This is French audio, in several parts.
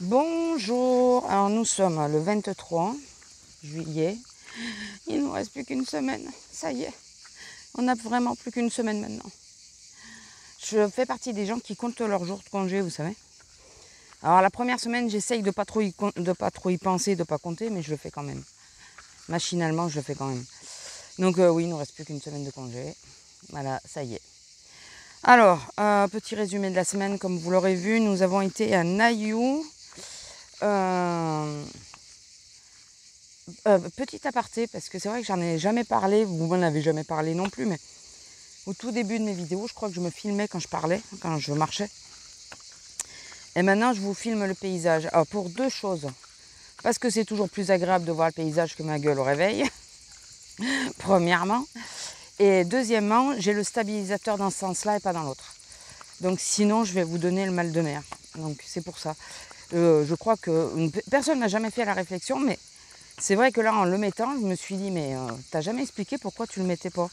Bonjour, alors nous sommes le 23 juillet, il ne nous reste plus qu'une semaine, ça y est, on n'a vraiment plus qu'une semaine maintenant. Je fais partie des gens qui comptent leurs jours de congé, vous savez. Alors la première semaine, j'essaye de pas trop y penser, de pas compter, mais je le fais quand même. Machinalement, je le fais quand même. Donc oui, il ne nous reste plus qu'une semaine de congé, voilà, ça y est. Alors, petit résumé de la semaine, comme vous l'aurez vu, nous avons été à Nailloux. Petit aparté, parce que c'est vrai que j'en ai jamais parlé, vous m'en avez jamais parlé non plus, mais au tout début de mes vidéos, je crois que je me filmais quand je parlais, quand je marchais. Et maintenant, je vous filme le paysage. Alors, pour deux choses. Parce que c'est toujours plus agréable de voir le paysage que ma gueule au réveil, premièrement. Et deuxièmement, j'ai le stabilisateur dans ce sens-là et pas dans l'autre. Donc sinon, je vais vous donner le mal de mer. Donc c'est pour ça. Je crois que personne n'a jamais fait la réflexion, mais c'est vrai que là, en le mettant, je me suis dit, mais t'as jamais expliqué pourquoi tu le mettais pas?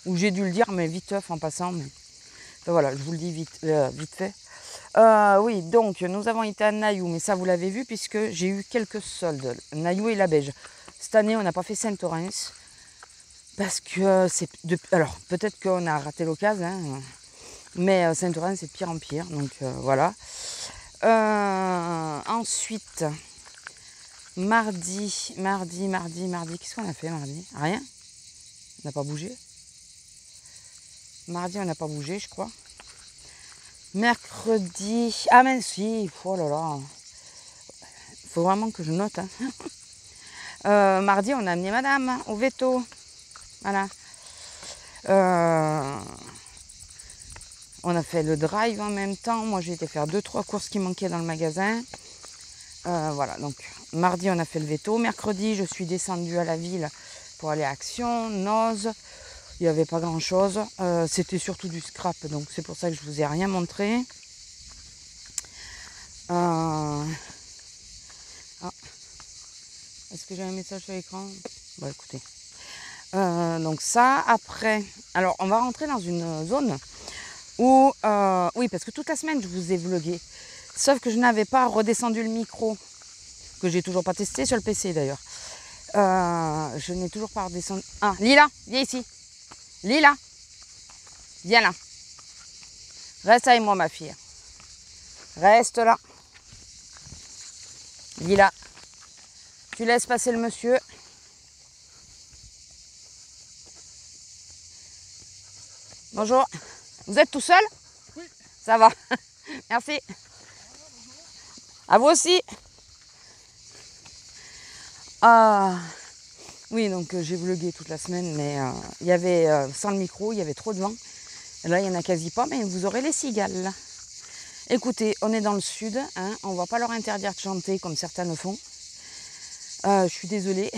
Ou j'ai dû le dire, mais viteuf en passant. Mais enfin, voilà, je vous le dis vite fait. Oui, donc nous avons été à Nailloux, mais ça vous l'avez vu puisque j'ai eu quelques soldes. Nailloux et la Beige. Cette année, on n'a pas fait Saint-Orens parce que c'est... Alors, peut-être qu'on a raté l'occasion, hein, mais Saint-Orens, c'est de pire en pire. Donc voilà. Ensuite... Mardi, qu'est-ce qu'on a fait mardi? Rien? On n'a pas bougé. Mardi, on n'a pas bougé, je crois. Mercredi, ah mais si, oh là là. Faut vraiment que je note. Hein. Mardi, on a amené madame au veto. Voilà. On a fait le drive en même temps. Moi, j'ai été faire 2-3 courses qui manquaient dans le magasin. Voilà, donc mardi, on a fait le veto. Mercredi, je suis descendue à la ville pour aller à Action, Noz. Il n'y avait pas grand chose. C'était surtout du scrap, donc c'est pour ça que je vous ai rien montré. Est-ce que j'ai un message sur l'écran? Bon, écoutez. Donc ça, après... Alors, on va rentrer dans une zone où... oui, parce que toute la semaine, je vous ai vlogué. Sauf que je n'avais pas redescendu le micro, que j'ai toujours pas testé sur le PC d'ailleurs. Je n'ai toujours pas redescendu... Ah, Lila, viens ici. Lila, viens là. Reste avec moi, ma fille. Reste là. Lila, tu laisses passer le monsieur. Bonjour. Vous êtes tout seul? Oui. Ça va. Merci. À vous aussi. Oui, donc j'ai vlogué toute la semaine, mais il y avait, sans le micro, il y avait trop de vent. Et là, il n'y en a quasi pas, mais vous aurez les cigales. Là. Écoutez, on est dans le sud, hein, on ne va pas leur interdire de chanter comme certains le font. Je suis désolée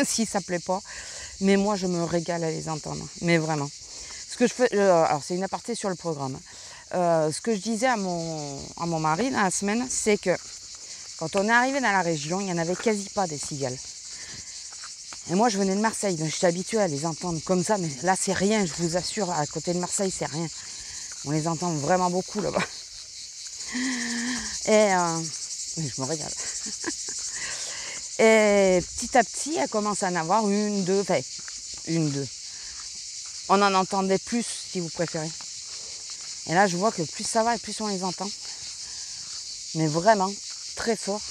si ça ne plaît pas, mais moi, je me régale à les entendre, mais vraiment. Ce que je fais, alors c'est une aparté sur le programme. Ce que je disais à mon mari dans la semaine, c'est que quand on est arrivé dans la région, il n'y en avait quasi pas des cigales. Et moi, je venais de Marseille, donc je suis habituée à les entendre comme ça, mais là, c'est rien, je vous assure, à côté de Marseille, c'est rien. On les entend vraiment beaucoup là-bas. Et je me régale. Et petit à petit, elle commence à en avoir une, deux. On en entendait plus, si vous préférez. Et là, je vois que plus ça va et plus on les entend. Mais vraiment, très fort.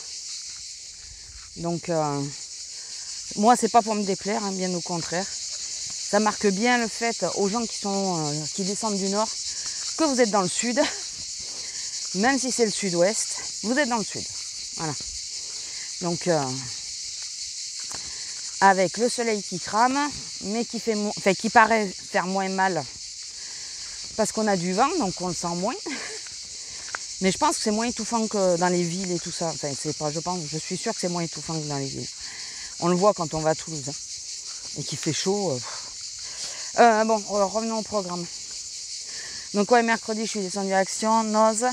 Donc, moi, c'est pas pour me déplaire, hein, bien au contraire. Ça marque bien le fait aux gens qui descendent du nord que vous êtes dans le sud. Même si c'est le sud-ouest, vous êtes dans le sud. Voilà. Donc, avec le soleil qui crame, mais qui paraît faire moins mal parce qu'on a du vent, donc on le sent moins. Mais je pense que c'est moins étouffant que dans les villes et tout ça. Enfin, c'est pas, je suis sûre que c'est moins étouffant que dans les villes. On le voit quand on va à Toulouse. Hein, et qu'il fait chaud. Bon, alors revenons au programme. Donc ouais, mercredi, je suis descendue à Action, Noz.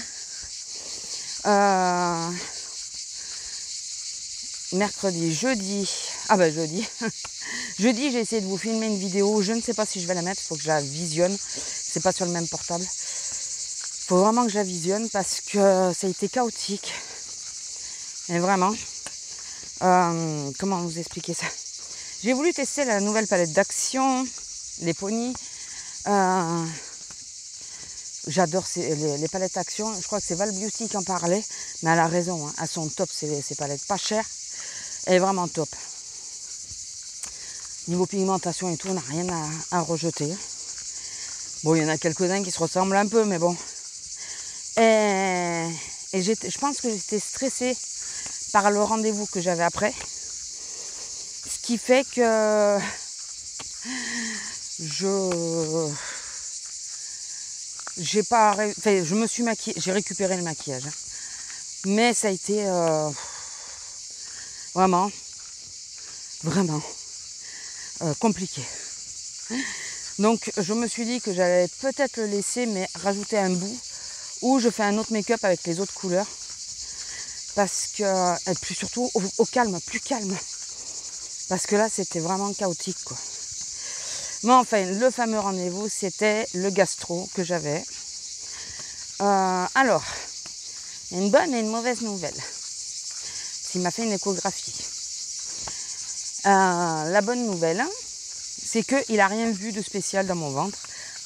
Mercredi, jeudi. Jeudi. Jeudi, j'ai essayé de vous filmer une vidéo. Je ne sais pas si je vais la mettre. Il faut que je la visionne. C'est pas sur le même portable. Il faut vraiment que je la visionne parce que ça a été chaotique. Et vraiment, comment vous expliquer ça? J'ai voulu tester la nouvelle palette d'Action, les Pony. J'adore les palettes Action. Je crois que c'est Val Beauty qui en parlait, mais elle a raison, hein. Elles sont top, ces palettes pas chères. Elle est vraiment top. Niveau pigmentation et tout, on n'a rien à rejeter. Bon, il y en a quelques-uns qui se ressemblent un peu, mais bon. Et je pense que j'étais stressée par le rendez-vous que j'avais après. Ce qui fait que je me suis maquillée, j'ai récupéré le maquillage. Mais ça a été vraiment compliqué. Donc je me suis dit que j'allais peut-être le laisser, mais rajouter un bout où je fais un autre make-up avec les autres couleurs. Parce que, plus surtout au calme, plus calme. Parce que là, c'était vraiment chaotique, quoi. Mais enfin, le fameux rendez-vous, c'était le gastro que j'avais. Alors, il y a une bonne et une mauvaise nouvelle. Il m'a fait une échographie. La bonne nouvelle, c'est qu'il n'a rien vu de spécial dans mon ventre,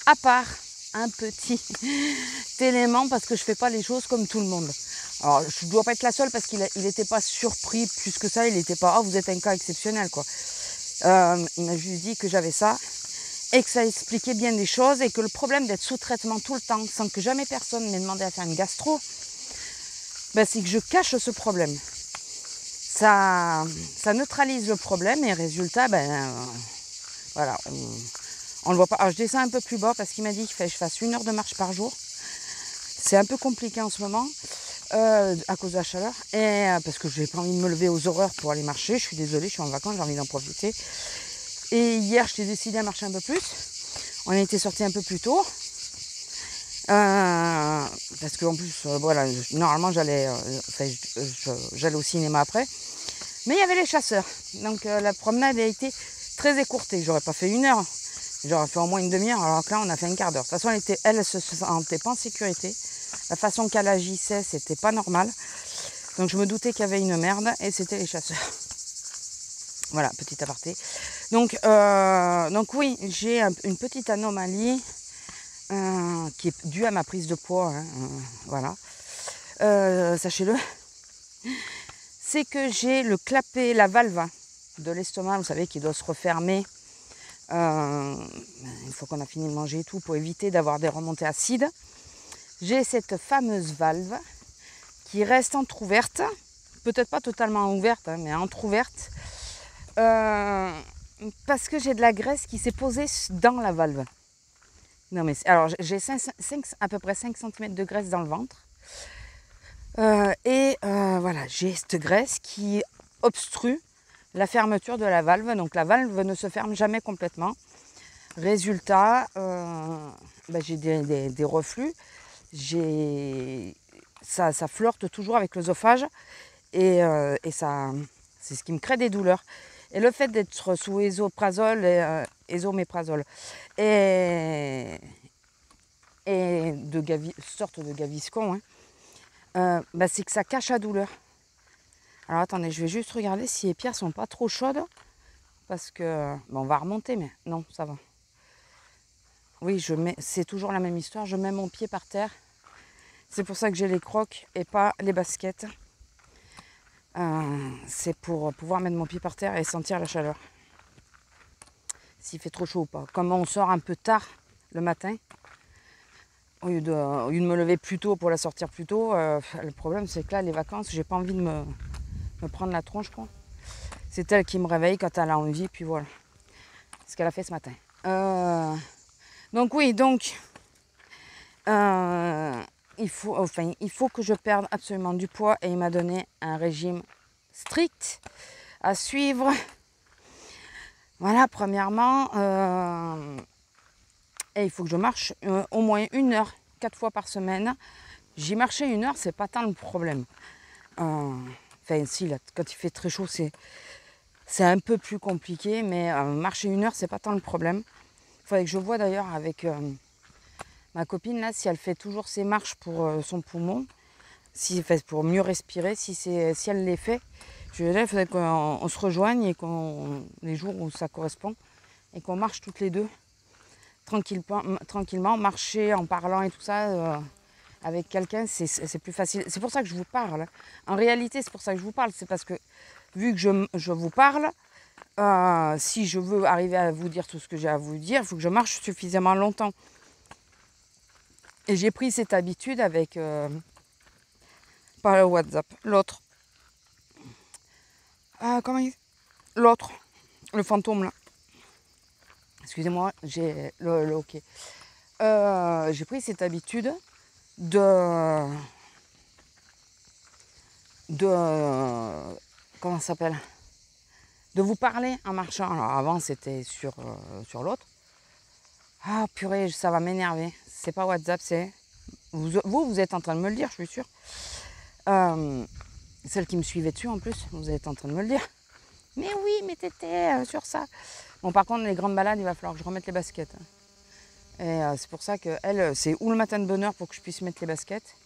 à part un petit élément, parce que je ne fais pas les choses comme tout le monde. Alors, je ne dois pas être la seule, parce qu'il n'était pas surpris plus que ça. Il n'était pas « Oh, vous êtes un cas exceptionnel », quoi. Il m'a juste dit que j'avais ça, et que ça expliquait bien des choses, et que le problème d'être sous traitement tout le temps, sans que jamais personne m'ait demandé à faire une gastro, c'est que je cache ce problème. Ça neutralise le problème, et résultat, voilà, on le voit pas. Alors je descends un peu plus bas, parce qu'il m'a dit qu'il fallait que je fasse 1 heure de marche par jour. C'est un peu compliqué en ce moment, à cause de la chaleur, et parce que je n'ai pas envie de me lever aux horreurs pour aller marcher. Je suis désolée, je suis en vacances, j'ai envie d'en profiter. Et hier, j'ai décidé à marcher un peu plus. On était sortis un peu plus tôt. Parce qu'en plus, voilà, normalement, j'allais au cinéma après. Mais il y avait les chasseurs. Donc la promenade a été très écourtée. J'aurais pas fait 1 heure. J'aurais fait au moins une demi-heure. Alors que là, on a fait un quart d'heure. De toute façon, elle se sentait pas en sécurité. La façon qu'elle agissait, c'était pas normal. Donc je me doutais qu'il y avait une merde. Et c'était les chasseurs. Voilà, petit aparté. Donc oui, j'ai une petite anomalie qui est due à ma prise de poids. Voilà. Sachez-le. C'est que j'ai le clapet, la valve de l'estomac, vous savez, qui doit se refermer une fois qu'on a fini de manger et tout, pour éviter d'avoir des remontées acides. J'ai cette fameuse valve qui reste entrouverte, peut-être pas totalement ouverte, mais entrouverte, parce que j'ai de la graisse qui s'est posée dans la valve. Non mais alors j'ai à peu près 5 cm de graisse dans le ventre. Voilà, j'ai cette graisse qui obstrue la fermeture de la valve. Donc la valve ne se ferme jamais complètement. Résultat, j'ai des reflux. Ça flirte toujours avec l'œsophage. Et ça, c'est ce qui me crée des douleurs. Et le fait d'être sous ésoméprazole et sorte de Gaviscon, c'est que ça cache la douleur. Alors attendez, je vais juste regarder si les pierres sont pas trop chaudes. Parce que, on va remonter, mais non, ça va. Oui, c'est toujours la même histoire, je mets mon pied par terre. C'est pour ça que j'ai les crocs et pas les baskets. C'est pour pouvoir mettre mon pied par terre et sentir la chaleur. S'il fait trop chaud ou pas. Comme on sort un peu tard le matin, au lieu de me lever plus tôt pour la sortir plus tôt, le problème c'est que là, les vacances, j'ai pas envie de me prendre la tronche, quoi. C'est elle qui me réveille quand elle a envie, puis voilà. Ce qu'elle a fait ce matin. Donc oui, il faut que je perde absolument du poids, et il m'a donné un régime strict à suivre. Voilà, premièrement, et il faut que je marche au moins 1 heure, 4 fois par semaine. J'y marchais 1 heure, c'est pas tant le problème. Si, là, quand il fait très chaud, c'est un peu plus compliqué, mais marcher 1 heure, c'est pas tant le problème. Il faudrait que je vois d'ailleurs avec ma copine, là, si elle fait toujours ses marches pour son poumon. si, enfin, pour mieux respirer, si elle les fait, il faudrait qu'on se rejoigne et les jours où ça correspond, et qu'on marche toutes les deux, tranquillement, marcher en parlant et tout ça, avec quelqu'un, c'est plus facile. C'est pour ça que je vous parle. En réalité, c'est pour ça que je vous parle. C'est parce que, vu que je vous parle, si je veux arriver à vous dire tout ce que j'ai à vous dire, il faut que je marche suffisamment longtemps. Et j'ai pris cette habitude avec, pas le WhatsApp, l'autre. L'autre, le fantôme là. Excusez-moi, j'ai le OK. J'ai pris cette habitude de comment ça s'appelle, de vous parler en marchant. Alors avant c'était sur l'autre. Ah purée, ça va m'énerver. C'est pas WhatsApp, c'est vous êtes en train de me le dire, je suis sûre. Celle qui me suivait dessus en plus, vous êtes en train de me le dire. Mais oui, mais t'étais sur ça. Bon, par contre, les grandes balades, il va falloir que je remette les baskets. Et c'est pour ça que elle, c'est ou le matin de bonne heure pour que je puisse mettre les baskets,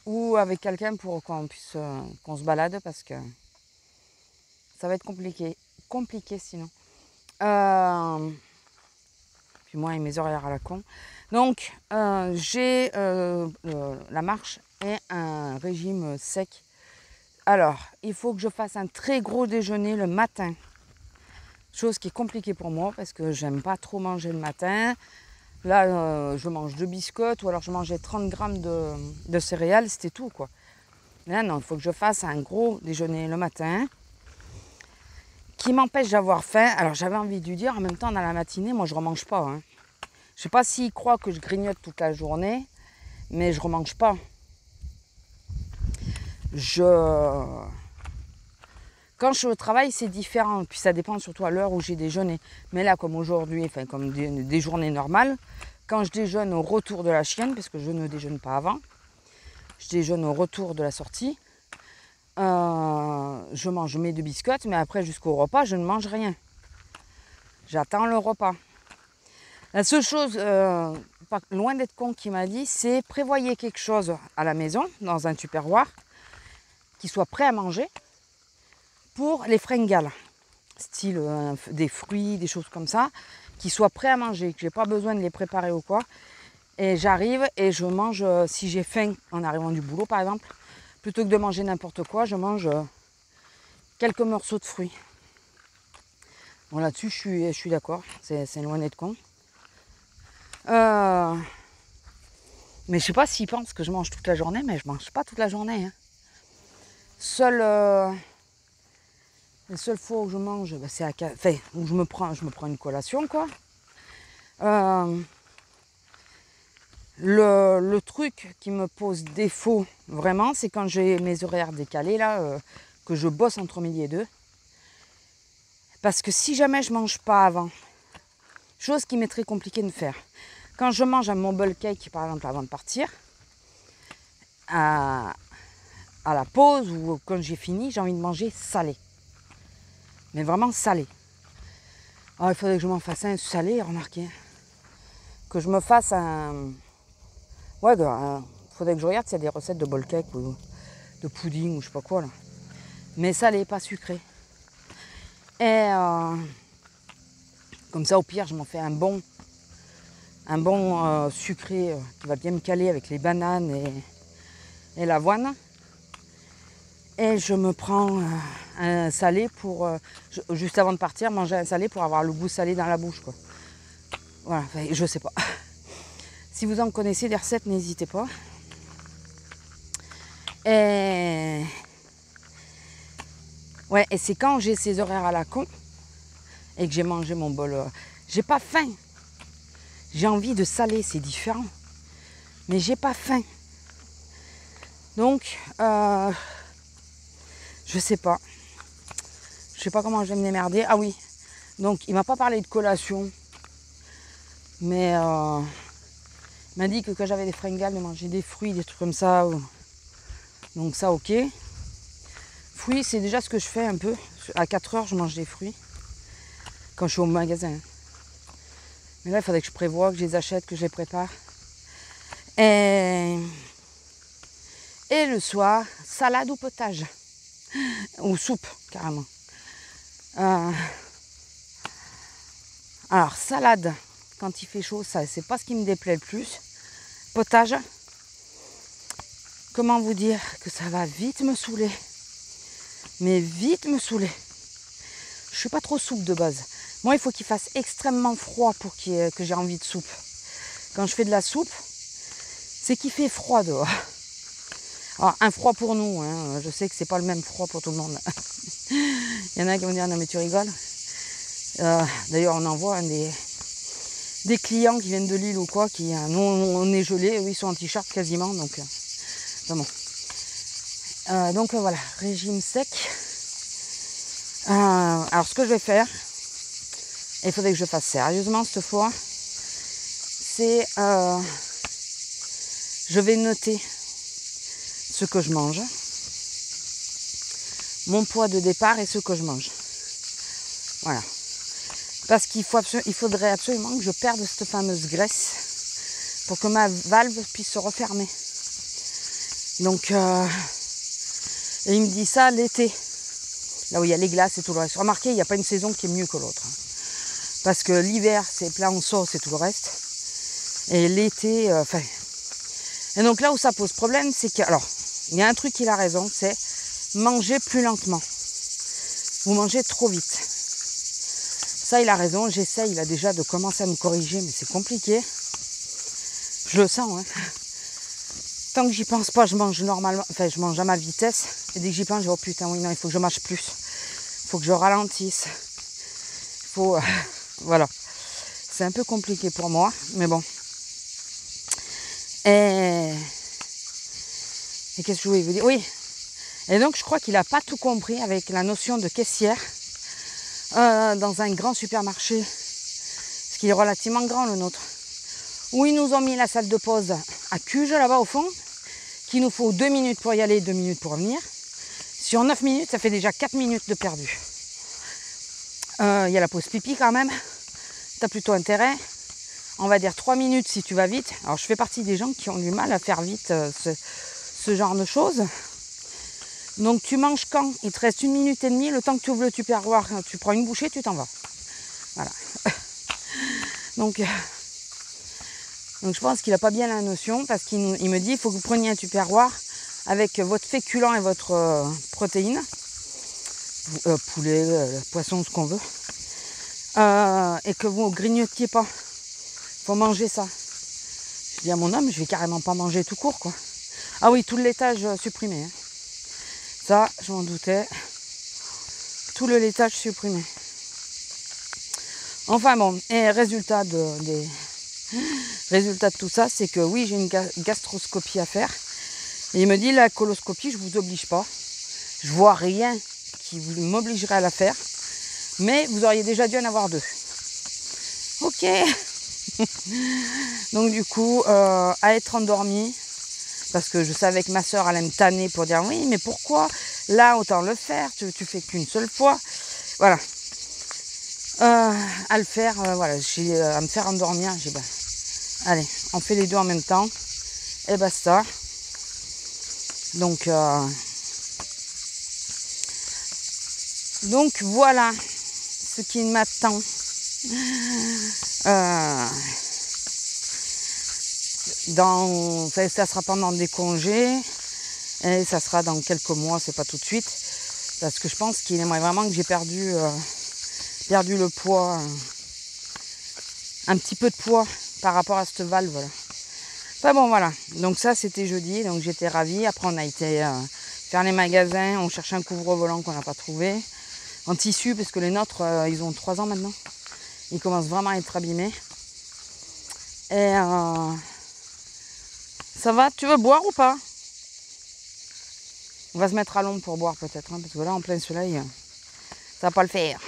ou avec quelqu'un pour qu'on puisse qu'on se balade, parce que ça va être compliqué sinon. Puis moi et mes horaires à la con. Donc j'ai la marche et un régime sec. Alors, il faut que je fasse un très gros déjeuner le matin. Chose qui est compliquée pour moi parce que j'aime pas trop manger le matin. Là, je mange 2 biscottes ou alors je mangeais 30 grammes de céréales, c'était tout quoi. Là, non, il faut que je fasse un gros déjeuner le matin qui m'empêche d'avoir faim. Alors, j'avais envie de lui dire, en même temps, dans la matinée, moi, je ne remange pas. Hein. Je ne sais pas s'il croit que je grignote toute la journée, mais je ne remange pas. Quand je travaille, c'est différent. Puis ça dépend surtout à l'heure où j'ai déjeuné. Mais là, comme aujourd'hui, enfin comme des journées normales, quand je déjeune au retour de la chienne, parce que je ne déjeune pas avant, je déjeune au retour de la sortie, je mange mes 2 biscottes, mais après jusqu'au repas, je ne mange rien. J'attends le repas. La seule chose, loin d'être con, qui m'a dit, c'est prévoyez quelque chose à la maison, dans un tupperware, qui soit prêt à manger pour les fringales, style des fruits, des choses comme ça, qui soient prêts à manger, que j'ai pas besoin de les préparer ou quoi. Et j'arrive et je mange, si j'ai faim en arrivant du boulot par exemple, plutôt que de manger n'importe quoi, je mange quelques morceaux de fruits. Bon, là-dessus, je suis d'accord, c'est loin d'être con. Mais je sais pas s'ils pensent que je mange toute la journée, mais je mange pas toute la journée. Hein. Les seules fois où je mange, c'est où je me prends une collation, quoi. Le truc qui me pose défaut, vraiment, c'est quand j'ai mes horaires décalés, là, que je bosse entre midi et 2. Parce que si jamais je mange pas avant, chose qui m'est très compliquée de faire, quand je mange un mumble cake, par exemple, avant de partir, à la pause ou quand j'ai fini, j'ai envie de manger salé. Mais vraiment salé. Alors, il faudrait que je m'en fasse un salé, remarquez. Que je me fasse un... Ouais, il faudrait que je regarde s'il y a des recettes de bowl cake ou de pudding ou je sais pas quoi, là. Mais salé, pas sucré. Et comme ça, au pire, je m'en fais un bon sucré qui va bien me caler avec les bananes et l'avoine. Et je me prends un salé pour, juste avant de partir, manger un salé pour avoir le goût salé dans la bouche, quoi. Voilà, enfin, je sais pas. Si vous en connaissez des recettes, n'hésitez pas. Et ouais, et c'est quand j'ai ces horaires à la con et que j'ai mangé mon bol, j'ai pas faim. J'ai envie de salé, c'est différent. Mais j'ai pas faim. Donc, je sais pas. Je sais pas comment je vais me démerder. Ah oui, donc il m'a pas parlé de collation. Mais il m'a dit que quand j'avais des fringales, de manger des fruits, des trucs comme ça. Donc ça, ok. Fruits, c'est déjà ce que je fais un peu. À 4 heures, je mange des fruits. Quand je suis au magasin. Mais là, il faudrait que je prévoie, que je les achète, que je les prépare. Et Et le soir, salade ou potage. Ou soupe, carrément. Alors, salade, quand il fait chaud, ça, c'est pas ce qui me déplaît le plus. Potage, comment vous dire que ça va vite me saouler. Mais vite me saouler. Je suis pas trop soupe de base. Moi, il faut qu'il fasse extrêmement froid pour que j'ai envie de soupe. Quand je fais de la soupe, c'est qu'il fait froid dehors. Alors, un froid pour nous, hein. Je sais que c'est pas le même froid pour tout le monde. Il y en a qui vont dire non mais tu rigoles. D'ailleurs, on en voit des clients qui viennent de Lille ou quoi, qui nous on est gelés, eux ils sont en t-shirt quasiment, donc vraiment. Donc voilà, régime sec. Alors ce que je vais faire, et il faudrait que je fasse sérieusement cette fois, c'est je vais noter ce que je mange, mon poids de départ et ce que je mange. Voilà. Parce qu'il faudrait absolument que je perde cette fameuse graisse pour que ma valve puisse se refermer. Donc, et il me dit ça l'été, là où il y a les glaces et tout le reste. Remarquez, il n'y a pas une saison qui est mieux que l'autre. Parce que l'hiver, c'est plat en sauce et tout le reste. Et l'été, Et donc là où ça pose problème, c'est que... Alors, il y a un truc qu'il a raison, c'est manger plus lentement. Vous mangez trop vite. Ça, il a raison, j'essaye là déjà de commencer à me corriger, mais c'est compliqué. Je le sens, hein. Tant que j'y pense pas, je mange normalement, je mange à ma vitesse. Et dès que j'y pense, je dis, oh putain, oui, non, il faut que je mâche plus. Il faut que je ralentisse. Voilà. C'est un peu compliqué pour moi, mais bon. Et qu'est-ce que je voulais vous dire? Oui. Et donc, je crois qu'il n'a pas tout compris avec la notion de caissière dans un grand supermarché. Parce qu'il est relativement grand, le nôtre. Où ils nous ont mis la salle de pause à Cuges, là-bas au fond. Qu'il nous faut 2 minutes pour y aller, 2 minutes pour revenir. Sur 9 minutes, ça fait déjà 4 minutes de perdu. Il y a la pause pipi quand même. Tu as plutôt intérêt. On va dire 3 minutes si tu vas vite. Alors je fais partie des gens qui ont du mal à faire vite ce genre de choses. Donc tu manges quand? Il te reste 1 minute et demie. Le temps que tu ouvres le tupperware, tu prends une bouchée, tu t'en vas. Voilà. Donc je pense qu'il n'a pas bien la notion parce qu'il me dit il faut que vous preniez un tupperware avec votre féculent et votre protéine. Poulet, poisson, ce qu'on veut. Et que vous ne grignotiez pas. Il faut manger ça. Je dis à mon homme, je vais carrément pas manger tout court, quoi. Ah oui, tout le laitage supprimé. Hein. Ça, je m'en doutais. Tout le laitage supprimé. Enfin bon, et résultat de tout ça, c'est que oui, j'ai une gastroscopie à faire. Et il me dit, la coloscopie, je ne vous oblige pas. Je vois rien qui m'obligerait à la faire. Mais vous auriez déjà dû en avoir 2. Ok. Donc du coup, à être endormie, parce que je savais que ma soeur allait me tanner pour dire oui, mais pourquoi là autant le faire, tu fais qu'une seule fois. Voilà. À le faire, voilà, à me faire endormir, j'ai ben, allez, on fait les deux en même temps. Et basta. Donc voilà ce qui m'attend. Ça sera pendant des congés et ça sera dans quelques mois, c'est pas tout de suite, parce que je pense qu'il aimerait vraiment que j'ai perdu le poids, un petit peu de poids par rapport à cette valve là. Enfin bon voilà, donc ça c'était jeudi, donc j'étais ravie. Après on a été faire les magasins, on cherchait un couvre-volant qu'on n'a pas trouvé, en tissu, parce que les nôtres ils ont 3 ans maintenant, ils commencent vraiment à être abîmés. Et ça va, tu veux boire ou pas? On va se mettre à l'ombre pour boire peut-être, hein, parce que là en plein soleil, ça va pas le faire.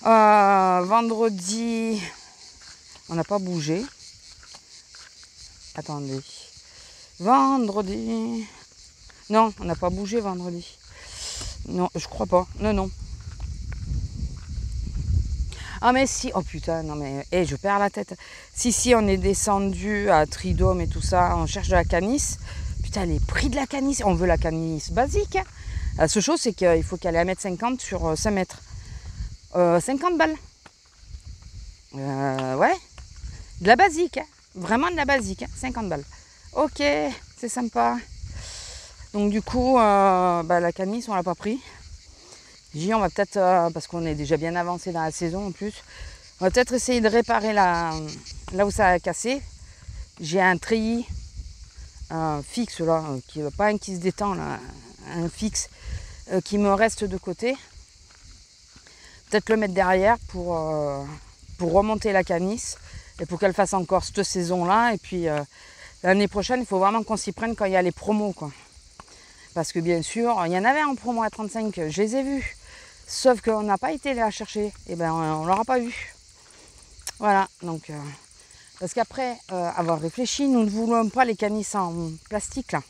Vendredi, on n'a pas bougé. Attendez. Vendredi. Non, on n'a pas bougé vendredi. Non, je crois pas. Non. Ah mais si, oh putain, non mais, je perds la tête. Si, on est descendu à Tridome et tout ça, on cherche de la canisse. putain, les prix de la canisse, on veut la canisse basique. Hein. La seule chose, c'est qu'il faut qu'elle ait 1,50 m sur 5 mètres. 50 balles. Ouais, de la basique, hein. Vraiment de la basique, hein. 50 balles. Ok, c'est sympa. Donc du coup, la canisse, on l'a pas pris. On va peut-être, parce qu'on est déjà bien avancé dans la saison en plus, on va peut-être essayer de réparer là où ça a cassé. J'ai un treillis fixe là, pas un qui se détend là, un fixe qui me reste de côté. Peut-être le mettre derrière pour remonter la canisse et pour qu'elle fasse encore cette saison-là. Et puis l'année prochaine, il faut vraiment qu'on s'y prenne quand il y a les promos, quoi. Parce que bien sûr, il y en avait en promo à 35, je les ai vus. Sauf qu'on n'a pas été la chercher. Et ben on l'aura pas eu. Voilà, donc parce qu'après avoir réfléchi, nous ne voulons pas les canisses en plastique là.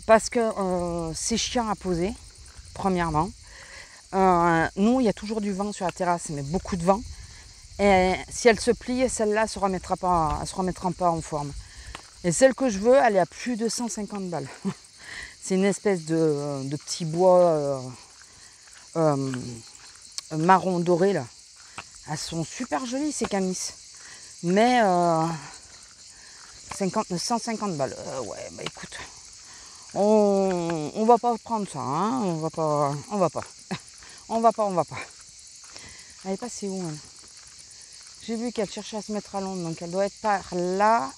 Parce que c'est chiant à poser, premièrement. Nous, il y a toujours du vent sur la terrasse, mais beaucoup de vent. Et si elle se plie, celle-là ne se remettra pas en forme. Et celle que je veux, elle est à plus de 150 balles. C'est une espèce de petit bois marron doré là. Elles sont super jolies ces canisses. Mais 150 balles. Ouais, bah écoute. On va pas prendre ça, hein. On va pas. Elle est passée où elle ? J'ai vu qu'elle cherchait à se mettre à l'ombre, donc elle doit être par là.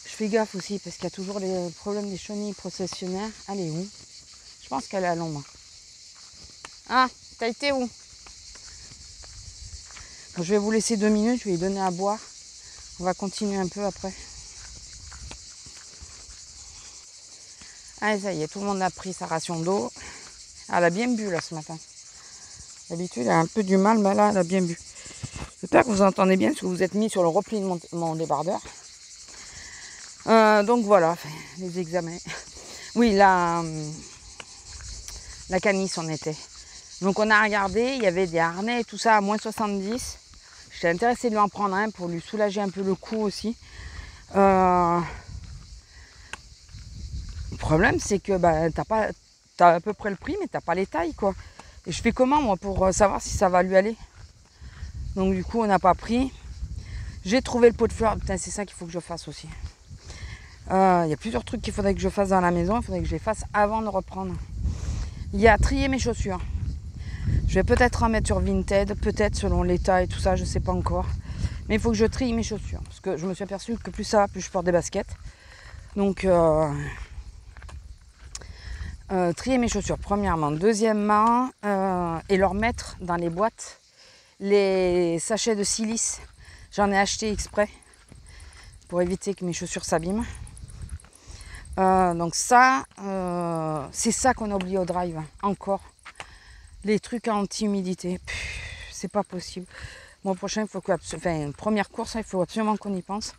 Je fais gaffe aussi parce qu'il y a toujours les problèmes des chenilles processionnaires. Elle est où ? Je pense qu'elle est à l'ombre. Ah, t'as été où ? Je vais vous laisser 2 minutes, je vais lui donner à boire. On va continuer un peu après. Allez, ça y est, tout le monde a pris sa ration d'eau. Elle a bien bu là ce matin. D'habitude, elle a un peu du mal, mais là, elle a bien bu. J'espère que vous entendez bien, parce que vous êtes mis sur le repli de mon débardeur. Donc voilà, les examens. Oui, la canisse, on était. Donc on a regardé, il y avait des harnais et tout ça à moins 70. J'étais intéressée de lui en prendre un pour lui soulager un peu le cou aussi. Le problème, c'est que t'as à peu près le prix, mais t'as pas les tailles, quoi. Et je fais comment, moi, pour savoir si ça va lui aller ? Donc du coup, on n'a pas pris. J'ai trouvé le pot de fleurs. Putain, c'est ça qu'il faut que je fasse aussi. Il y a plusieurs trucs qu'il faudrait que je fasse dans la maison. Il faudrait que je les fasse avant de reprendre. Il y a trier mes chaussures. Je vais peut-être en mettre sur Vinted, peut-être selon l'état et tout ça, je sais pas encore. Mais il faut que je trie mes chaussures. Parce que je me suis aperçue que plus ça va, plus je porte des baskets. Donc, trier mes chaussures, premièrement. Deuxièmement, et leur mettre dans les boîtes les sachets de silice. J'en ai acheté exprès pour éviter que mes chaussures s'abîment. Donc ça, c'est ça qu'on a oublié au drive, encore. Les trucs anti-humidité, c'est pas possible. Mois prochain, il faut que, première course, il faut absolument qu'on y pense.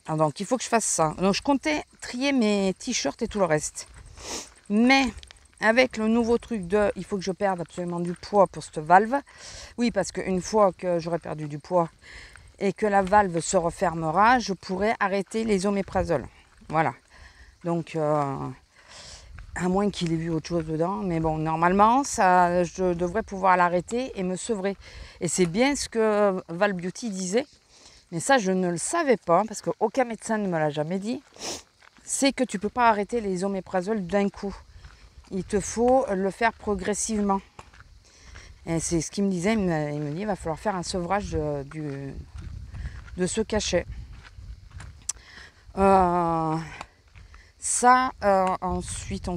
Donc il faut que je fasse ça. Donc je comptais trier mes t-shirts et tout le reste. Mais avec le nouveau truc il faut que je perde absolument du poids pour cette valve. Oui, parce qu'une fois que j'aurai perdu du poids et que la valve se refermera, je pourrai arrêter les oméprazole. Voilà. Donc, à moins qu'il ait vu autre chose dedans. Mais bon, normalement, je devrais pouvoir l'arrêter et me sevrer. Et c'est bien ce que Val Beauty disait. Mais ça, je ne le savais pas, parce qu'aucun médecin ne me l'a jamais dit. C'est que tu ne peux pas arrêter les oméprazole d'un coup. Il te faut le faire progressivement. Et c'est ce qu'il me disait. Il me dit, il va falloir faire un sevrage de ce cachet. Ensuite,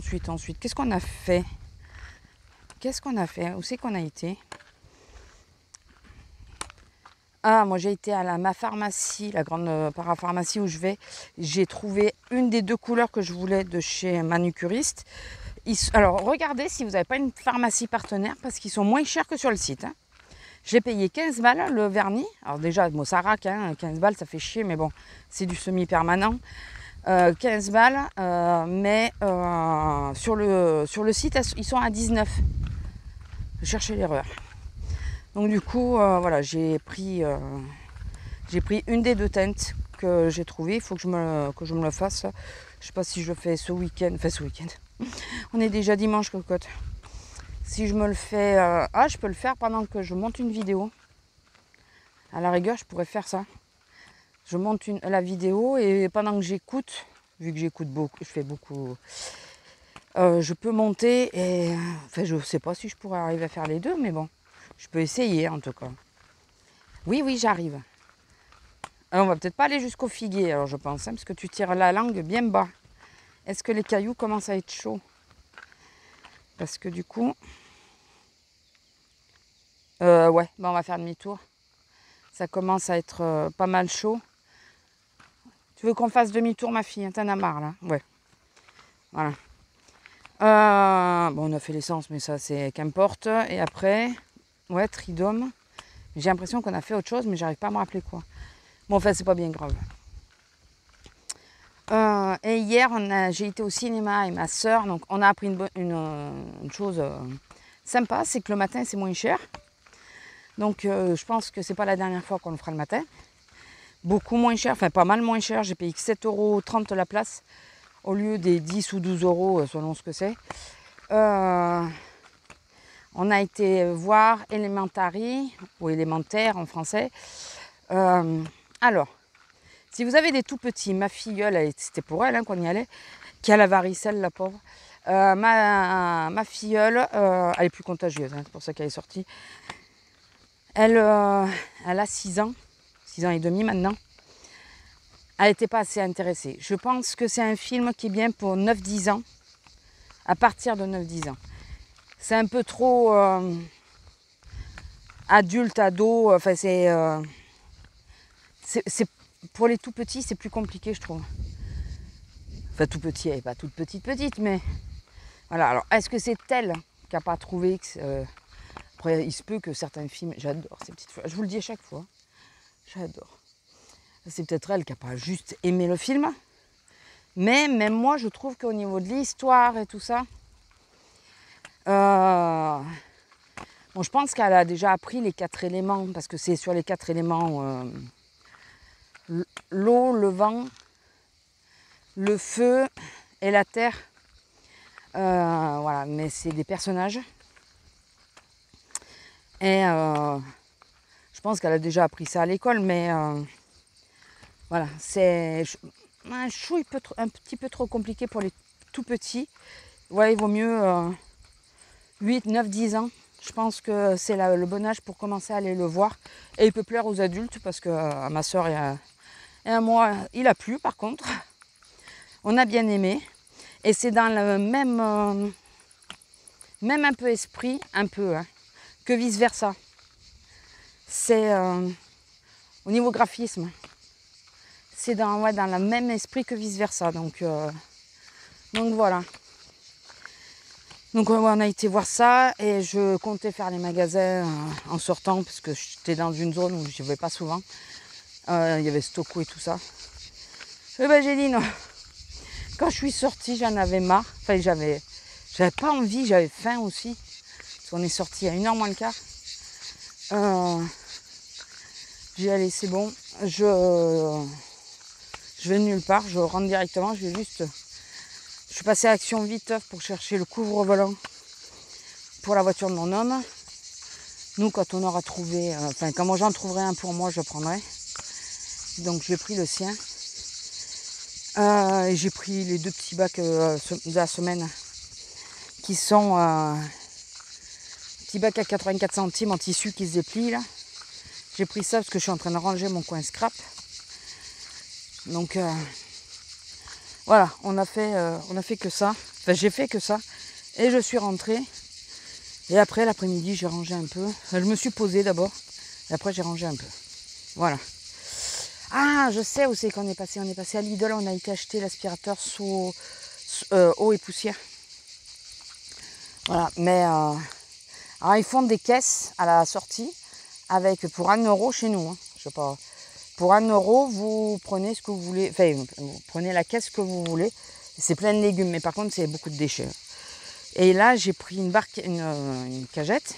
qu'est-ce qu'on a fait ? Où c'est qu'on a été ? Ah, moi j'ai été à ma pharmacie, la grande parapharmacie où je vais. J'ai trouvé une des 2 couleurs que je voulais de chez Manucuriste. Alors regardez si vous n'avez pas une pharmacie partenaire parce qu'ils sont moins chers que sur le site. Hein. J'ai payé 15 balles le vernis. Alors déjà, bon, ça raque, hein, 15 balles, ça fait chier, mais bon, c'est du semi-permanent. 15 balles, mais sur le site, ils sont à 19. Je cherchais l'erreur. Donc du coup, voilà, j'ai pris une des 2 tentes que j'ai trouvées. Il faut que je me le fasse. Je ne sais pas si je le fais ce week-end. Enfin, ce week-end. On est déjà dimanche, cocotte. Si je me le fais... je peux le faire pendant que je monte une vidéo. À la rigueur, je pourrais faire ça. Je monte la vidéo et pendant que j'écoute, vu que j'écoute beaucoup, je fais beaucoup... je peux monter et... Enfin, je ne sais pas si je pourrais arriver à faire les deux, mais bon. Je peux essayer, en tout cas. Oui, j'arrive. Alors, on va peut-être pas aller jusqu'au figuier, alors je pense, hein, parce que tu tires la langue bien bas. Est-ce que les cailloux commencent à être chauds? Parce que du coup... ouais, on va faire demi-tour. Ça commence à être pas mal chaud. Tu veux qu'on fasse demi-tour, ma fille? T'en as marre, là? Ouais. Voilà. On a fait l'essence, mais ça, c'est qu'importe. Et après, ouais, Tridome. J'ai l'impression qu'on a fait autre chose, mais j'arrive pas à me rappeler quoi. Bon, enfin, c'est pas bien grave. Et hier, j'ai été au cinéma avec ma soeur. Donc, on a appris une chose sympa, c'est que le matin, c'est moins cher. Donc, je pense que c'est pas la dernière fois qu'on le fera le matin. Beaucoup moins cher, enfin pas mal moins cher. J'ai payé que 7,30 € la place au lieu des 10 ou 12 € selon ce que c'est. On a été voir Elementary, ou élémentaire en français. Alors, si vous avez des tout petits, ma filleule, c'était pour elle qu'on y allait, qui a la varicelle, la pauvre. Ma filleule, elle est plus contagieuse, hein, c'est pour ça qu'elle est sortie. Elle a 6 ans, 6 ans et demi maintenant. Elle n'était pas assez intéressée. Je pense que c'est un film qui est bien pour 9-10 ans, à partir de 9-10 ans. C'est un peu trop adulte, ado, enfin c'est pour les tout petits, c'est plus compliqué, je trouve. Enfin, tout petit, elle n'est pas toute petite, mais voilà. Alors, est-ce que c'est elle qui n'a pas trouvé que après, il se peut que certains films, j'adore ces petites fleurs. Je vous le dis à chaque fois, j'adore. C'est peut-être elle qui n'a pas juste aimé le film, mais même moi, je trouve qu'au niveau de l'histoire et tout ça, bon, je pense qu'elle a déjà appris les 4 éléments, parce que c'est sur les 4 éléments l'eau, le vent, le feu et la terre. Voilà, mais c'est des personnages. Et je pense qu'elle a déjà appris ça à l'école, mais voilà, c'est un chouille un petit peu trop compliqué pour les tout petits. Ouais, il vaut mieux 8, 9, 10 ans. Je pense que c'est le bon âge pour commencer à aller le voir. Et il peut plaire aux adultes, parce que à ma soeur et à moi, il a plu par contre. On a bien aimé. Et c'est dans le même un peu esprit, un peu, hein, que vice versa. C'est au niveau graphisme. C'est dans le même esprit que vice versa. Donc voilà. Donc on a été voir ça et je comptais faire les magasins en sortant, parce que j'étais dans une zone où je ne vais pas souvent. Il y avait Stocco et tout ça. Et ben j'ai dit non. Quand je suis sortie, j'en avais marre. Enfin, j'avais pas envie, j'avais faim aussi. Parce qu'on est sorti à 1h moins le quart. J'ai dit allez, c'est bon. Je vais nulle part, je rentre directement. Je suis passée à Action Viteuf pour chercher le couvre-volant pour la voiture de mon homme. Nous, quand on aura trouvé, quand moi j'en trouverai un pour moi, je le prendrai. Donc j'ai pris le sien. Et j'ai pris les 2 petits bacs de la semaine qui sont petits bacs à 84 centimes en tissu qui se déplient là. J'ai pris ça parce que je suis en train de ranger mon coin scrap. Donc voilà, on a fait que ça. Enfin, j'ai fait que ça. Et je suis rentrée. Et après, l'après-midi, j'ai rangé un peu. Enfin, je me suis posée d'abord. Et après, j'ai rangé un peu. Voilà. Ah, je sais où c'est qu'on est passé. On est passé à Lidl. On a été acheter l'aspirateur sous eau et poussière. Voilà. Mais alors, ils font des caisses à la sortie avec pour 1 € chez nous. Hein. Je sais pas. Pour 1 €, vous prenez ce que vous voulez. Enfin, vous prenez la caisse que vous voulez. C'est plein de légumes, mais par contre, c'est beaucoup de déchets. Et là, j'ai pris une cagette.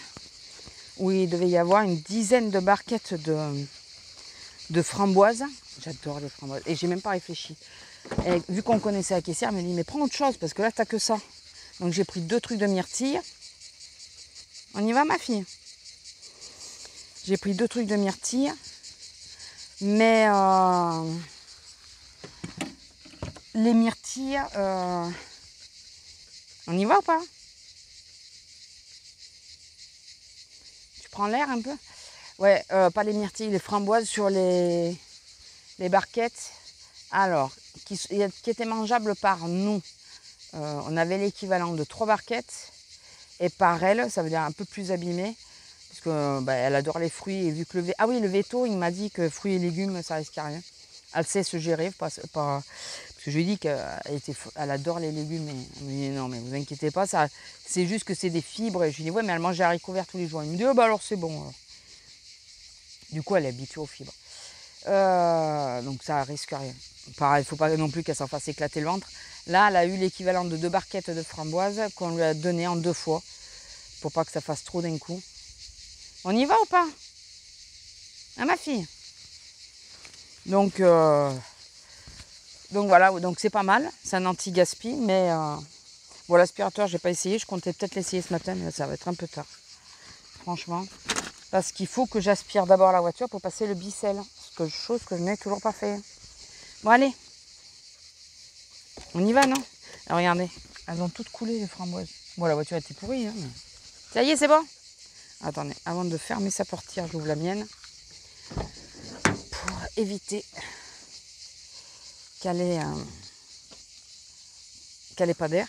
où il devait y avoir une dizaine de barquettes de framboises. J'adore les framboises. Et j'ai même pas réfléchi. Et vu qu'on connaissait la caissière, elle m'a dit, mais prends autre chose, parce que là, t'as que ça. Donc j'ai pris 2 trucs de myrtille. On y va, ma fille? J'ai pris 2 trucs de myrtille. Mais les myrtilles, on y va ou pas? Tu prends l'air un peu? Ouais, pas les myrtilles, les framboises sur les barquettes. Alors, qui étaient mangeables par nous. On avait l'équivalent de 3 barquettes. Et par elle, ça veut dire un peu plus abîmé. Parce que elle adore les fruits. Et vu que ah oui, le veto, il m'a dit que fruits et légumes, ça risque à rien. Elle sait se gérer. Parce que je lui ai dit qu'elle adore les légumes. Elle me dit non, mais vous inquiétez pas, c'est juste que c'est des fibres. Et je lui dis ouais, mais elle mange des haricots verts tous les jours. Il me dit oh, bah alors c'est bon. Alors. Du coup, elle est habituée aux fibres. Donc ça risque rien. Pareil, il ne faut pas non plus qu'elle s'en fasse éclater le ventre. Là, elle a eu l'équivalent de 2 barquettes de framboises qu'on lui a donné en 2 fois. Pour pas que ça fasse trop d'un coup. On y va ou pas? Hein, ma fille? Donc voilà, donc c'est pas mal. C'est un anti-gaspi, mais bon, l'aspirateur, j'ai pas essayé. Je comptais peut-être l'essayer ce matin, mais ça va être un peu tard. Franchement. Parce qu'il faut que j'aspire d'abord la voiture pour passer le bicelle. Chose que je n'ai toujours pas fait. Bon, allez. On y va, non? Alors, regardez. Elles ont toutes coulé, les framboises. Bon, la voiture était pourrie. Hein, mais... Ça y est, c'est bon? Attendez, avant de fermer sa portière, j'ouvre la mienne. Pour éviter qu'elle ait pas d'air.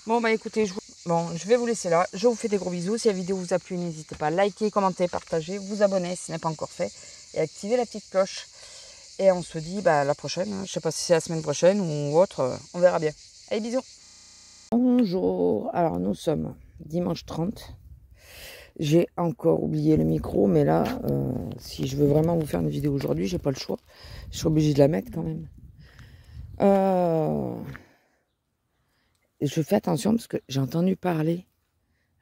Bon, bah écoutez, je vais vous laisser là. Je vous fais des gros bisous. Si la vidéo vous a plu, n'hésitez pas à liker, commenter, partager, vous abonner si ce n'est pas encore fait et activer la petite cloche. Et on se dit à la prochaine. Je ne sais pas si c'est la semaine prochaine ou autre. On verra bien. Allez, bisous. Bonjour. Alors, nous sommes dimanche 30. J'ai encore oublié le micro, mais là, si je veux vraiment vous faire une vidéo aujourd'hui, j'ai pas le choix. Je suis obligée de la mettre quand même. Je fais attention parce que j'ai entendu parler.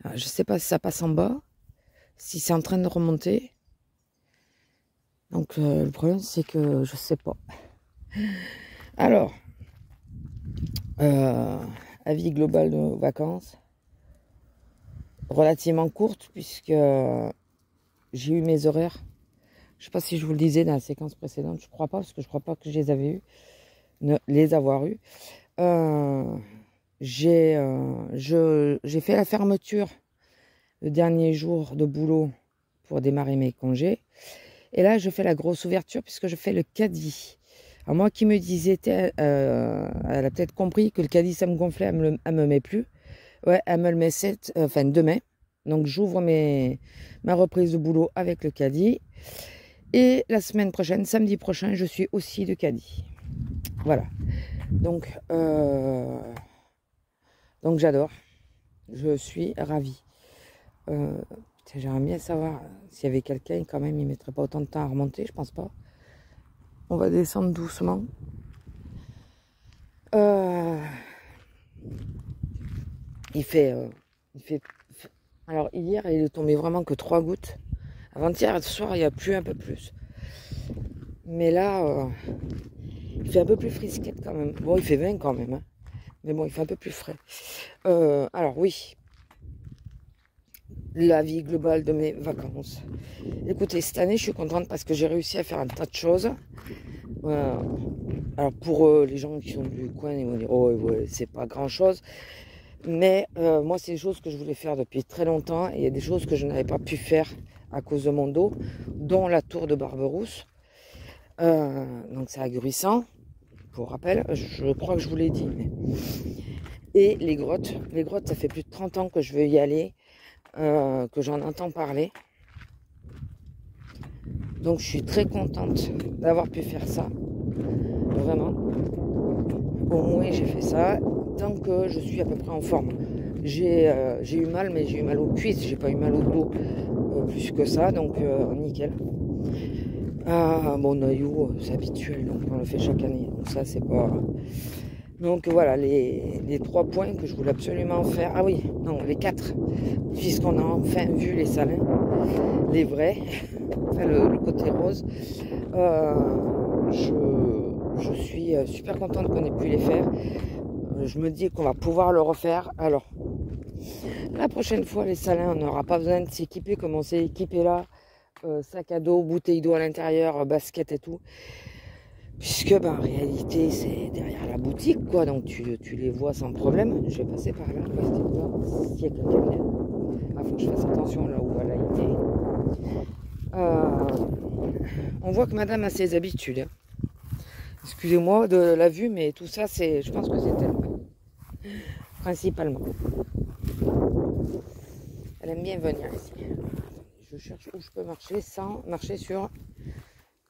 Alors, je ne sais pas si ça passe en bas, si c'est en train de remonter. Donc le problème c'est que je ne sais pas. Alors, avis global de vacances. Relativement courte puisque j'ai eu mes horaires. Je ne sais pas si je vous le disais dans la séquence précédente. Je ne crois pas parce que je ne crois pas que je les avais eus. Les avoir eus. J'ai fait la fermeture le dernier jour de boulot pour démarrer mes congés. Et là, je fais la grosse ouverture puisque je fais le caddie. Alors moi qui me disais, elle a peut-être compris que le caddie, ça me gonflait, elle me met plus. Ouais, elle me le met demain. Donc j'ouvre ma reprise de boulot avec le caddie. Et la semaine prochaine, samedi prochain, je suis aussi de caddie. Voilà. Donc j'adore. Je suis ravie. J'aimerais bien savoir s'il y avait quelqu'un, quand même, il ne mettrait pas autant de temps à remonter, je pense pas. On va descendre doucement. Il fait... Alors hier, il est tombé vraiment que 3 gouttes. Avant-hier, ce soir, il y a plu un peu plus. Mais là, il fait un peu plus frisquette quand même. Bon, il fait 20 quand même, hein. Mais bon, il fait un peu plus frais. Alors oui, la vie globale de mes vacances. Écoutez, cette année, je suis contente parce que j'ai réussi à faire un tas de choses. Alors pour les gens qui sont du coin, ils vont dire, oh ouais, c'est pas grand-chose. Mais moi, c'est des choses que je voulais faire depuis très longtemps. Et il y a des choses que je n'avais pas pu faire à cause de mon dos, dont la tour de Barberousse. Donc c'est ahurissant. Pour rappel, je crois que je vous l'ai dit. Et les grottes. Les grottes, ça fait plus de 30 ans que je veux y aller, que j'en entends parler. Donc je suis très contente d'avoir pu faire ça. Vraiment. Au moins j'ai fait ça. Tant que je suis à peu près en forme. J'ai eu mal, mais j'ai eu mal aux cuisses. J'ai pas eu mal au dos plus que ça. Donc nickel. Bon, Noyau, c'est habituel, donc on le fait chaque année. Donc ça, c'est pas Donc voilà, les 3 points que je voulais absolument faire. Ah oui, non, les 4, puisqu'on a enfin vu les salins, les vrais, enfin le côté rose. Je suis super contente qu'on ait pu les faire. Je me dis qu'on va pouvoir le refaire. Alors, la prochaine fois, les salins, on n'aura pas besoin de s'équiper comme on s'est équipé là. Sac à dos, bouteille d'eau à l'intérieur, basket et tout. Puisque en réalité c'est derrière la boutique quoi, donc tu les vois sans problème. Je vais passer par là, s'il y a quelqu'un là. Il faut que je fasse attention là où elle a été. On voit que madame a ses habitudes. Excusez-moi de la vue, mais tout ça je pense que c'est elle. Principalement. Elle aime bien venir ici. Je cherche où je peux marcher sans marcher sur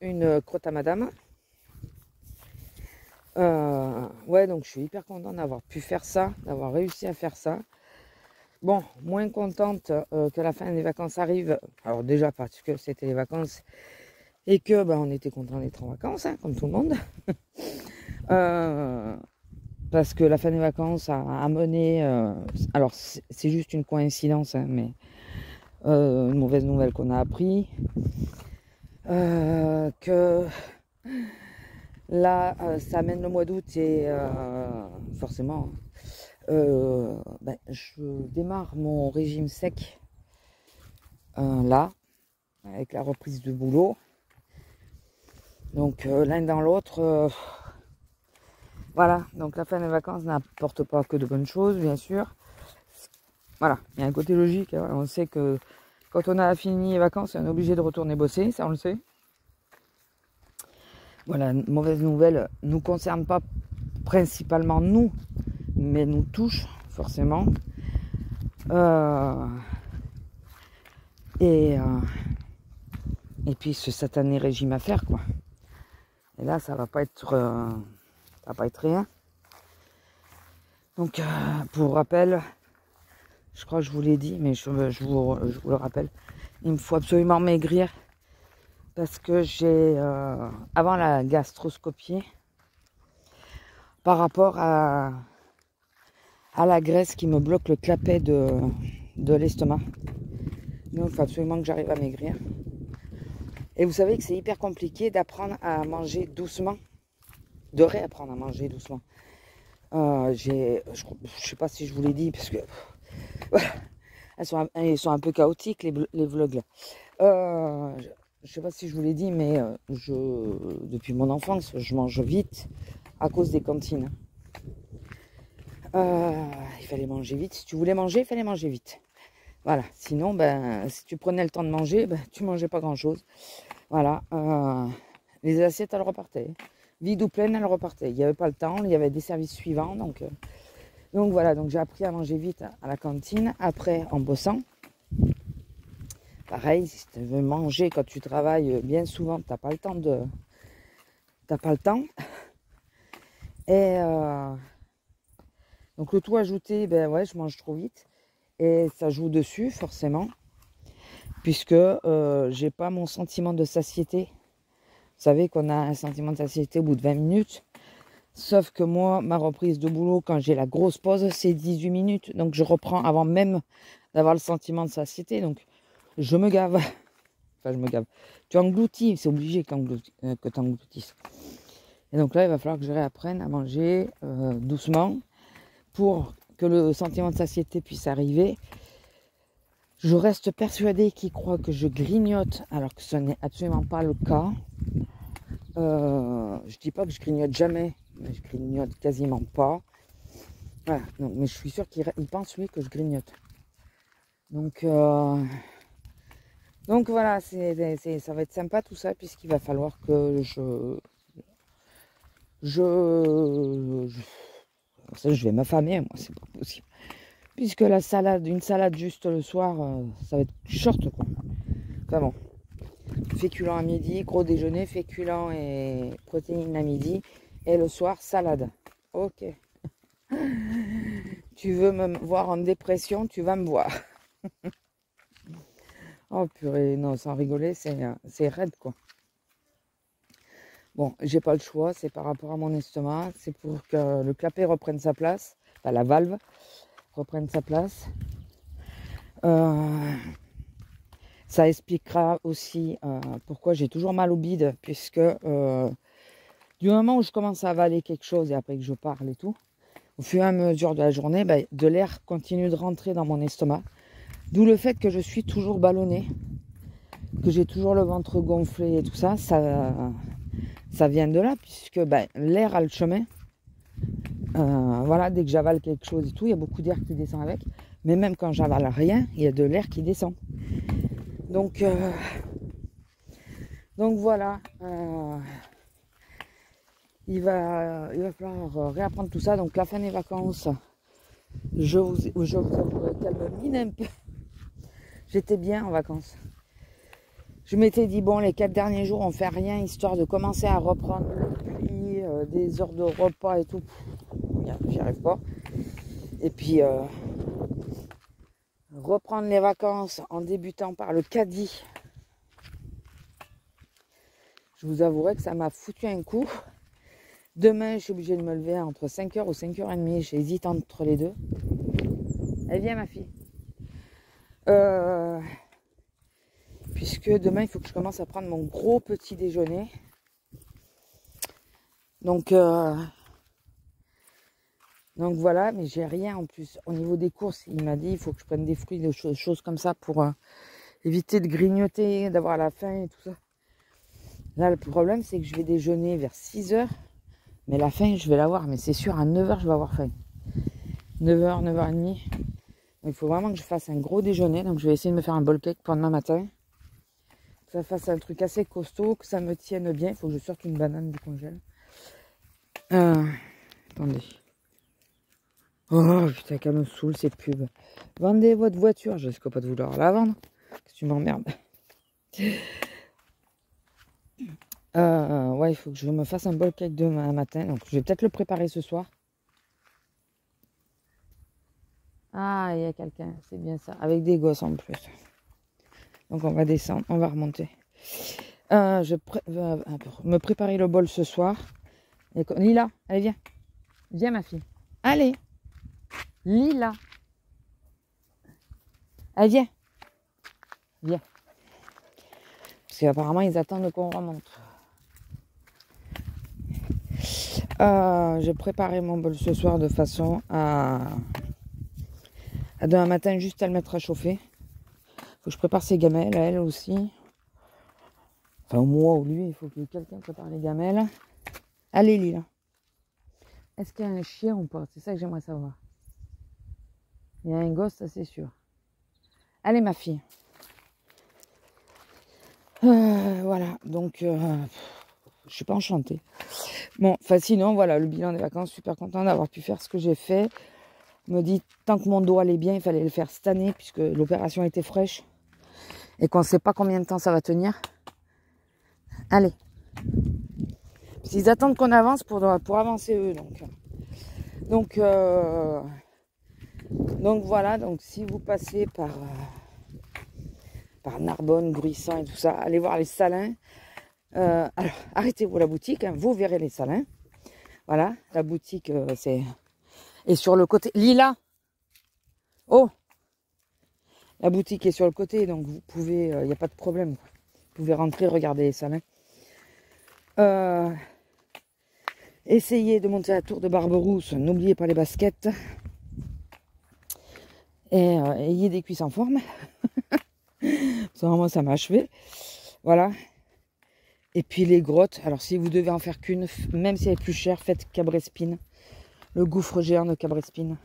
une crotte à madame. Ouais, donc je suis hyper contente d'avoir pu faire ça, d'avoir réussi à faire ça. Bon, moins contente que la fin des vacances arrive. Alors déjà parce que c'était les vacances et que on était content d'être en vacances, hein, comme tout le monde. Parce que la fin des vacances a amené... alors c'est juste une coïncidence, hein, mais une mauvaise nouvelle qu'on a appris. Que... Là, ça amène le mois d'août et forcément, je démarre mon régime sec là, avec la reprise de boulot. Donc l'un dans l'autre, voilà. Donc la fin des vacances n'apporte pas que de bonnes choses, bien sûr. Voilà, il y a un côté logique. Hein. On sait que quand on a fini les vacances, on est obligé de retourner bosser, ça on le sait. Voilà, mauvaise nouvelle, nous concerne pas principalement nous, mais nous touche forcément. Et puis ce satané régime à faire quoi. Et là ça va pas être rien. Donc pour rappel, je crois que je vous l'ai dit, mais je vous le rappelle, il me faut absolument maigrir. Parce que j'ai, avant la gastroscopie, par rapport à la graisse qui me bloque le clapet de l'estomac. Donc il faut absolument que j'arrive à maigrir. Et vous savez que c'est hyper compliqué d'apprendre à manger doucement. De réapprendre à manger doucement. Je sais pas si je vous l'ai dit, parce que voilà, ils sont un peu chaotiques les vlogs là. Je sais pas si je vous l'ai dit, mais depuis mon enfance, je mange vite à cause des cantines. Il fallait manger vite. Si tu voulais manger, il fallait manger vite. Voilà. Sinon, si tu prenais le temps de manger, tu mangeais pas grand-chose. Voilà. Les assiettes, elles repartaient. Vides ou pleines, elles repartaient. Il n'y avait pas le temps. Il y avait des services suivants. Donc voilà. Donc j'ai appris à manger vite à la cantine. Après, en bossant. Pareil, si tu veux manger quand tu travailles bien souvent, t'as pas le temps. Et donc le tout ajouté, ouais, je mange trop vite. Et ça joue dessus, forcément. Puisque j'ai pas mon sentiment de satiété. Vous savez qu'on a un sentiment de satiété au bout de 20 minutes. Sauf que moi, ma reprise de boulot, quand j'ai la grosse pause, c'est 18 minutes. Donc je reprends avant même d'avoir le sentiment de satiété. Donc je me gave. Enfin, je me gave. Tu engloutis, c'est obligé que tu engloutisses. Et donc là, il va falloir que je réapprenne à manger doucement pour que le sentiment de satiété puisse arriver. Je reste persuadée qu'ils croient que je grignote, alors que ce n'est absolument pas le cas. Je dis pas que je grignote jamais, mais je grignote quasiment pas. Voilà, donc, mais je suis sûre qu'il pense lui que je grignote. Donc voilà, ça va être sympa tout ça, puisqu'il va falloir que je vais m'affamer, moi, c'est pas possible. Puisque une salade juste le soir, ça va être short, quoi. Enfin bon. Féculents à midi, gros déjeuner, féculents et protéines à midi. Et le soir, salade. Ok. Tu veux me voir en dépression, tu vas me voir. Oh purée, non, sans rigoler, c'est raide, quoi. Bon, j'ai pas le choix, c'est par rapport à mon estomac, c'est pour que le clapet reprenne sa place, enfin la valve reprenne sa place. Ça expliquera aussi pourquoi j'ai toujours mal au bide, puisque du moment où je commence à avaler quelque chose et après que je parle et tout, au fur et à mesure de la journée, de l'air continue de rentrer dans mon estomac. D'où le fait que je suis toujours ballonnée, que j'ai toujours le ventre gonflé et tout ça, ça vient de là, puisque l'air a le chemin. Voilà, dès que j'avale quelque chose et tout, il y a beaucoup d'air qui descend avec. Mais même quand j'avale rien, il y a de l'air qui descend. Donc voilà, il va falloir réapprendre tout ça. Donc la fin des vacances, je vous avouerai qu'elle me mine un peu. J'étais bien en vacances. Je m'étais dit, bon, les 4 derniers jours, on fait rien, histoire de commencer à reprendre le pli, des heures de repas et tout. J'y arrive pas. Et puis, reprendre les vacances en débutant par le caddie. Je vous avouerai que ça m'a foutu un coup. Demain, je suis obligée de me lever entre 5h ou 5h30. J'hésite entre les deux. Elle vient, ma fille. Puisque demain, il faut que je commence à prendre mon gros petit déjeuner. Donc voilà, mais j'ai rien en plus. Au niveau des courses, il m'a dit il faut que je prenne des fruits, des choses comme ça pour éviter de grignoter, d'avoir la faim et tout ça. Là, le problème, c'est que je vais déjeuner vers 6h. Mais la faim, je vais l'avoir. Mais c'est sûr, à 9h, je vais avoir faim. 9h, 9h30. Il faut vraiment que je fasse un gros déjeuner. Donc, je vais essayer de me faire un bol cake pour demain matin. Que ça fasse un truc assez costaud, que ça me tienne bien. Il faut que je sorte une banane du congèle. Attendez. Oh, putain, qu'elle me saoule, ces pubs. Vendez votre voiture. Je risque pas de vouloir la vendre. Que tu m'emmerdes. Ouais, il faut que je me fasse un bol cake demain matin. Donc, je vais peut-être le préparer ce soir. Ah, il y a quelqu'un, c'est bien ça. Avec des gosses en plus. Donc, on va descendre, on va remonter. Je me préparer le bol ce soir. Et Lila, allez, viens. Viens, ma fille. Allez. Lila. Allez, viens. Viens. Parce qu'apparemment, ils attendent qu'on remonte. J'ai préparé mon bol ce soir de façon à demain matin juste à le mettre à chauffer. Faut que je prépare ses gamelles, elle aussi. Enfin, moi ou lui, il faut que quelqu'un prépare les gamelles. Allez, Lila. Est-ce qu'il y a un chien ou pas? C'est ça que j'aimerais savoir. Il y a un gosse, ça c'est sûr. Allez, ma fille. Voilà, donc je suis pas enchantée. Bon, enfin sinon, voilà, le bilan des vacances, super content d'avoir pu faire ce que j'ai fait. Je me dis, tant que mon dos allait bien, il fallait le faire cette année, puisque l'opération était fraîche. Et qu'on ne sait pas combien de temps ça va tenir. Allez. Ils attendent qu'on avance pour avancer eux. Donc voilà, donc si vous passez par Narbonne, Gruissan et tout ça, allez voir les salins. Alors, arrêtez-vous la boutique, hein, vous verrez les salins. Voilà, la boutique, c'est... Et sur le côté... Lila! Oh! La boutique est sur le côté, donc vous pouvez... Il n'y a pas de problème. Vous pouvez rentrer, regarder les salins. Essayez de monter la tour de Barberousse. N'oubliez pas les baskets. Et ayez des cuisses en forme. Vraiment, ça m'a achevé. Voilà. Et puis les grottes. Alors, si vous devez en faire qu'une, même si elle est plus chère, faites Cabrespine. Le gouffre géant de Cabrespine.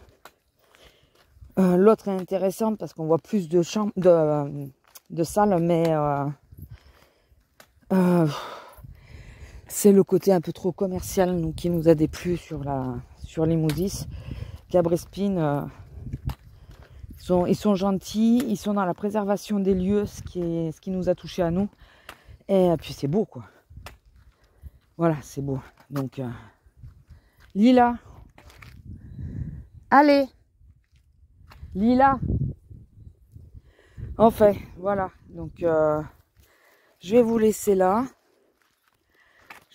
L'autre est intéressante parce qu'on voit plus de chambres, de salles, mais c'est le côté un peu trop commercial qui nous a déplu sur Limousis. Cabrespine, ils sont gentils, ils sont dans la préservation des lieux, ce qui nous a touché à nous. Et puis c'est beau, quoi. Voilà, c'est beau. Donc, Lila, allez, Lila. Enfin, voilà. Donc, je vais vous laisser là.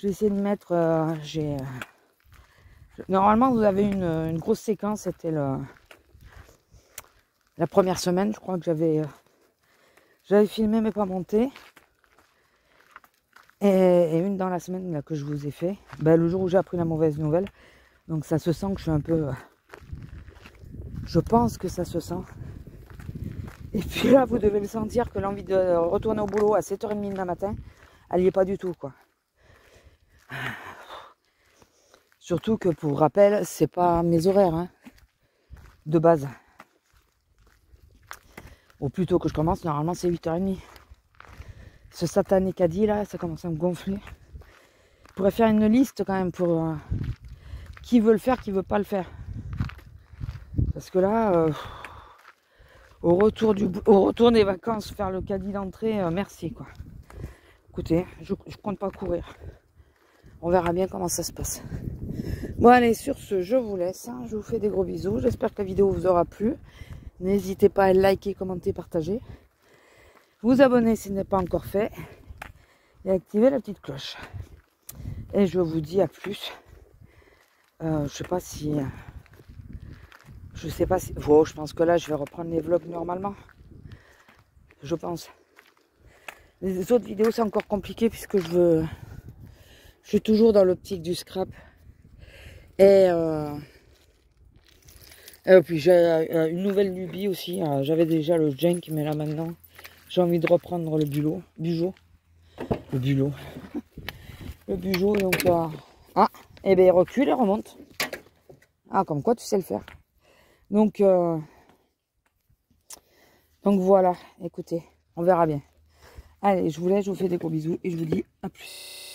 Je vais essayer de mettre... Normalement, vous avez une grosse séquence. C'était la première semaine. Je crois que j'avais filmé mais pas monté. Et une dans la semaine là, que je vous ai fait. Ben, le jour où j'ai appris la mauvaise nouvelle. Donc ça se sent que je suis un peu... je pense que ça se sent. Et puis là, vous devez le sentir que l'envie de retourner au boulot à 7h30 le matin, elle n'y est pas du tout, quoi. Surtout que, pour rappel, c'est pas mes horaires, hein, de base. Au plus tôt que je commence, normalement, c'est 8h30. Ce satané caddie, là, ça commence à me gonfler. Je pourrais faire une liste, quand même, pour qui veut le faire, qui veut pas le faire. Parce que là... au retour des vacances, faire le caddie d'entrée, merci quoi. Écoutez, je compte pas courir. On verra bien comment ça se passe. Bon allez, sur ce, je vous laisse. Hein. Je vous fais des gros bisous. J'espère que la vidéo vous aura plu. N'hésitez pas à liker, commenter, partager. Vous abonner si ce n'est pas encore fait. Et activer la petite cloche. Et je vous dis à plus. Je sais pas si... Oh, je pense que là, je vais reprendre les vlogs normalement. Je pense. Les autres vidéos, c'est encore compliqué puisque je suis toujours dans l'optique du scrap. Et puis j'ai une nouvelle lubie aussi. J'avais déjà le junk, mais là maintenant, j'ai envie de reprendre le bulot. Le bulot. Le bugeot, donc... et bien il recule et remonte. Ah, comme quoi tu sais le faire. Donc voilà, écoutez, on verra bien. Allez, je vous laisse, je vous fais des gros bisous et je vous dis à plus.